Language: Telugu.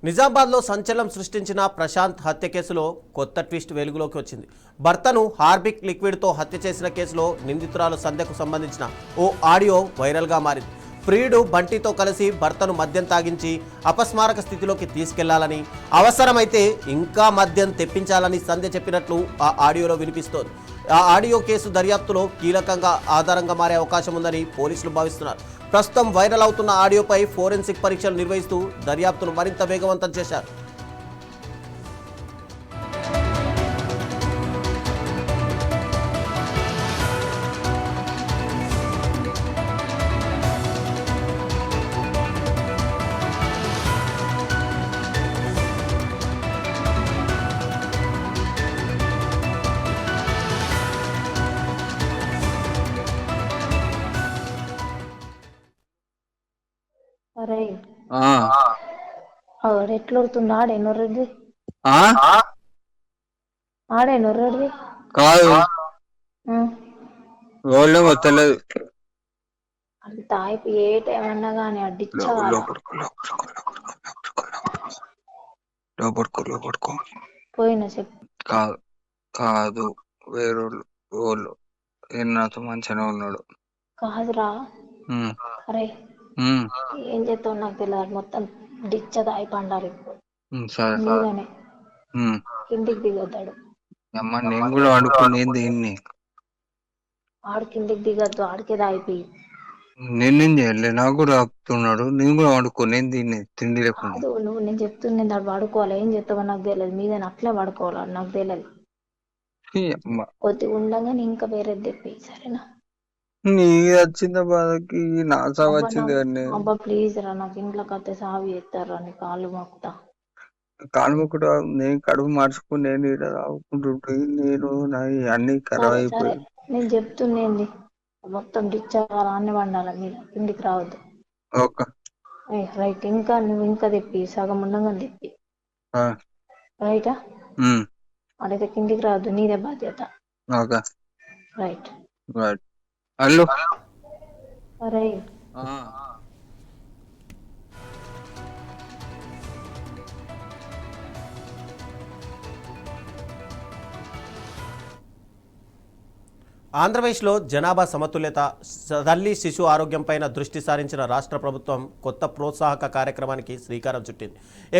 నిజామాబాద్లో సంచలనం సృష్టించిన ప్రశాంత్ హత్య కేసులో కొత్త ట్విస్ట్ వెలుగులోకి వచ్చింది. భర్తను హార్బిక్ లిక్విడ్తో హత్య చేసిన కేసులో నిందితురాలు సంధ్యకు సంబంధించిన ఓ ఆడియో వైరల్గా మారింది. ప్రియుడు బంటితో కలిసి భర్తను మద్యం తాగించి అపస్మారక స్థితిలోకి తీసుకెళ్లాలని, అవసరమైతే ఇంకా మద్యం తెప్పించాలని సంధ్య చెప్పినట్లు ఆ ఆడియోలో వినిపిస్తోంది. ఆ ఆడియో కేసు దర్యాప్తులో కీలకంగా ఆధారంగా మారే అవకాశం ఉందని పోలీసులు భావిస్తున్నారు. ప్రస్తుతం వైరల్ అవుతున్న ఆడియోపై ఫోరెన్సిక్ పరీక్షలు నిర్వహిస్తూ దర్యాప్తును మరింత వేగవంతం చేశారు. అరే ఆ ఆడు ఎట్లొడుతుంది ఆడే నొర్రెడ్ది ఆ ఆడే నొర్రెడ్ది కాదు వాళ్ళేమో తెలియదు. అంత అయిపోయి ఏ టైం అన్నా కానీ అడ్డిచ్చగాల లోపడుకో పోయిన చెప్పు కాదు కాదు వేరోళ్ళు వాళ్ళు నాతో మంచిగానే ఉన్నాడు. కాదురా. ఉమ్, అరే ఉమ్, ఏం చేస్తావు నాకు తెలియదు. మొత్తం డిచ్చ అయిపోండాలి ఇప్పుడు సరే మీదనే ఉమ్. కిందికి దిగొద్దాడు. అమ్మ నేను కూడా వండుకుని దీన్ని ఆడు కిందికి దిగొద్దు, ఆడికేదా అయిపోయి నేనేం చేయలే. నాకు కూడా ఆపుతున్నాడు. నేను కూడా వండుకో నేను దీన్ని తిండి లేకుండా. కాదు. నేను చెప్తుంది ఆడు పడుకోవాలి. ఏం చేస్తావో నాకు తెలియదు. మీదని అట్లే పడుకోవాలి, నాకు తెలియదు. అమ్మ కొద్దిగా ఉండగానే ఇంకా వేరేది తెప్పి, సరేనా? నీ వచ్చిన బాధకి నా సాగు అబ్బా వచ్చింది కానీ అబ్బా ప్లీజ్ రా, నాకు ఇంట్లో కత్తే సావి ఎత్తారా నీ కాళ్ళు మొక్కుతా. కాలుమొక్కడు నేను కడుపు మార్చుకుని నేను ఈడ తాగుకుంటుంటే నేను నా అన్ని ఖరాబ్ సరే సరే, అయిపోయాయి. నేను చెప్తుండేంది. మొత్తం డిచ్చాల అన్ని వండాలి మీద, కిందికి రావద్దు. Okay right. ఇంకా నువ్వు ఇంకా తెప్పి, సగం ఉండగా తెప్పి. రైటా? అడైతే కిందికి రావద్దు, నీదే బాధ్యత. ఓకే రైట్ రైట్ హలో సరే. ఆంధ్రప్రదేశ్లో జనాభా సమతుల్యత, తల్లి శిశు ఆరోగ్యంపైన దృష్టి సారించిన రాష్ట్ర ప్రభుత్వం కొత్త ప్రోత్సాహక కార్యక్రమానికి శ్రీకారం చుట్టింది.